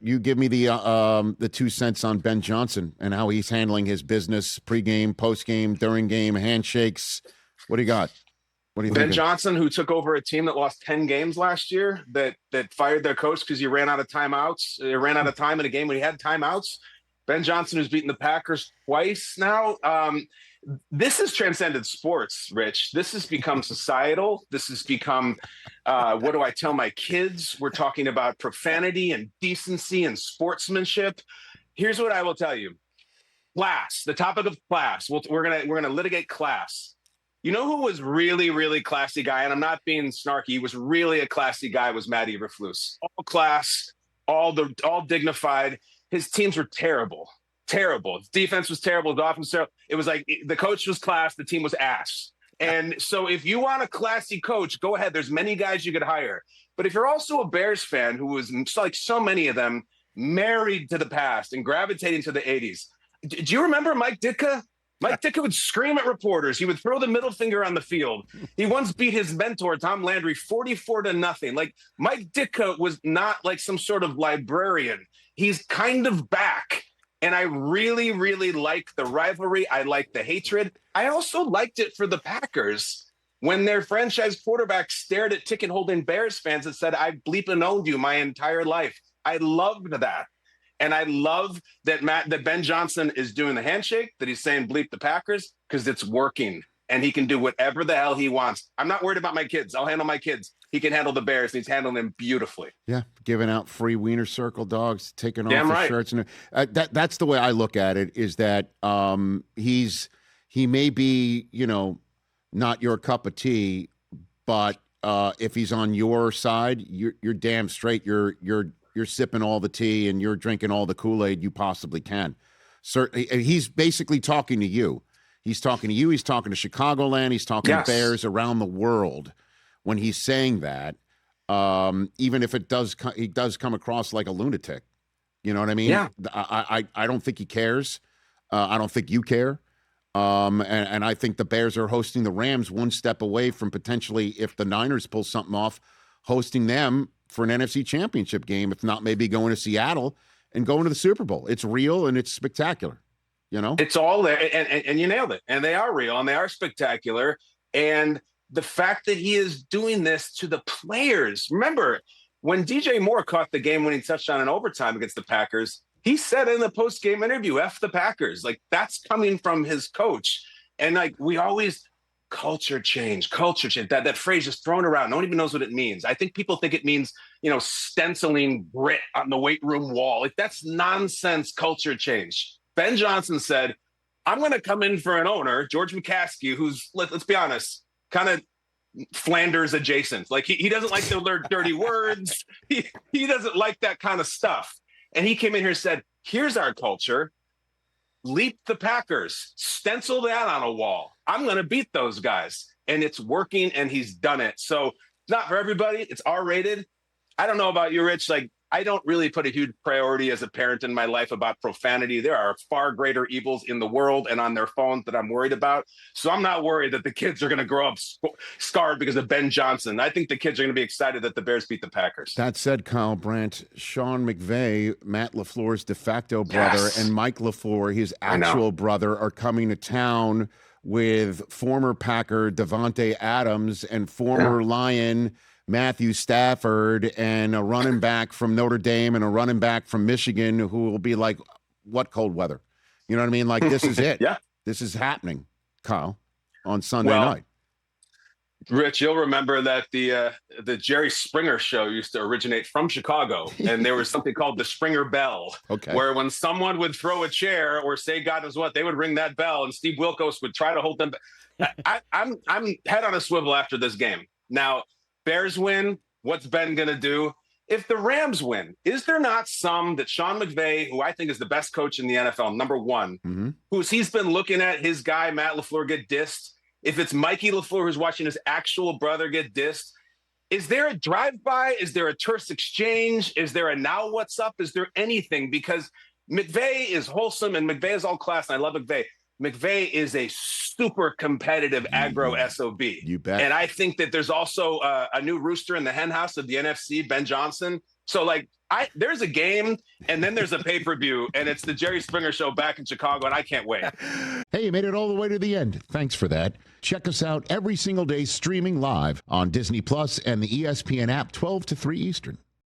you give me the 2 cents on Ben Johnson and how he's handling his business pregame, postgame, during game, handshakes. What do you got? What do you think? Ben Johnson, who took over a team that lost 10 games last year, that fired their coach because he ran out of timeouts. He ran out of time in a game when he had timeouts. Ben Johnson, who's beaten the Packers twice now. This has transcended sports, Rich. This has become societal. This has become, what do I tell my kids? We're talking about profanity and decency and sportsmanship. Here's what I will tell you. Class, the topic of class. We're gonna litigate class. You know who was really, really classy guy, and I'm not being snarky, he was really a classy guy, was Matt Eberflus. All class, all dignified. His teams were terrible. Terrible. His defense was terrible. His offense was terrible. It was like the coach was class, the team was ass. And so if you want a classy coach, go ahead. There's many guys you could hire. But if you're also a Bears fan who was, like so many of them, married to the past and gravitating to the 80s, do you remember Mike Ditka? Mike Ditka would scream at reporters. He would throw the middle finger on the field. He once beat his mentor, Tom Landry, 44-0. Like, Mike Ditka was not like some sort of librarian. He's kind of back. And I really, really like the rivalry. I like the hatred. I also liked it for the Packers when their franchise quarterback stared at ticket-holding Bears fans and said, I've bleeping owned you my entire life. I loved that. And I love that Ben Johnson is doing the handshake, that he's saying bleep the Packers, because it's working. And he can do whatever the hell he wants. I'm not worried about my kids. I'll handle my kids. He can handle the Bears, and he's handling them beautifully. Yeah, giving out free Wiener Circle dogs, taking off Damn his right. shirts. And that's the way I look at it, is that he may be, not your cup of tea, but if he's on your side, you're damn straight. You're sipping all the tea and you're drinking all the Kool-Aid you possibly can. Certainly, he's basically talking to you. He's talking to you. He's talking to Chicagoland. He's talking to Bears around the world when he's saying that. Even if he does come across like a lunatic, you know what I mean? Yeah. I don't think he cares. I don't think you care. And I think the Bears are hosting the Rams one step away from potentially, if the Niners pull something off, hosting them for an NFC championship game, if not maybe going to Seattle and going to the Super Bowl. It's real and it's spectacular, It's all there, and you nailed it. And they are real and they are spectacular. And the fact that he is doing this to the players. Remember, when DJ Moore caught the game-winning touchdown in overtime against the Packers, he said in the post-game interview, F the Packers. Like, that's coming from his coach. And like, we always... culture change. That phrase is thrown around. No one even knows what it means. I think people think it means, stenciling grit on the weight room wall. Like, that's nonsense culture change. Ben Johnson said, I'm going to come in for an owner, George McCaskey, who's, let's be honest, kind of Flanders adjacent. Like, he doesn't like to learn dirty words. He doesn't like that kind of stuff. And he came in here and said, here's our culture. Leap the Packers, stencil that on a wall. I'm going to beat those guys. And it's working, and he's done it. So it's not for everybody. It's R-rated. I don't know about you, Rich. Like, I don't really put a huge priority as a parent in my life about profanity. There are far greater evils in the world and on their phones that I'm worried about. So I'm not worried that the kids are going to grow up scarred because of Ben Johnson. I think the kids are going to be excited that the Bears beat the Packers. That said, Kyle Brandt, Sean McVay, Matt LaFleur's de facto brother, and Mike LaFleur, his actual brother, are coming to town with former Packer Devontae Adams and former Lion Matthew Stafford and a running back from Notre Dame and a running back from Michigan who will be like, what cold weather? You know what I mean? Like, this is it. Yeah. This is happening, Kyle, on Sunday night. Rich, you'll remember that the Jerry Springer show used to originate from Chicago, and there was something called the Springer Bell, where when someone would throw a chair or say God knows what, they would ring that bell, and Steve Wilkos would try to hold them back. I'm head on a swivel after this game. Now, Bears win, what's Ben going to do? If the Rams win, is there not some that Sean McVay, who I think is the best coach in the NFL, number one, he's been looking at his guy, Matt LaFleur, get dissed? If it's Mikey LaFleur who's watching his actual brother get dissed, is there a drive-by? Is there a terse exchange? Is there a now what's up? Is there anything? Because McVay is wholesome and McVay is all class, and I love McVay. McVay is a super competitive aggro SOB. You bet. And I think that there's also a new rooster in the hen house of the NFC, Ben Johnson, So like there's a game and then there's a pay-per-view and it's the Jerry Springer Show back in Chicago and I can't wait. Hey, you made it all the way to the end. Thanks for that. Check us out every single day streaming live on Disney Plus and the ESPN app 12 to 3 Eastern.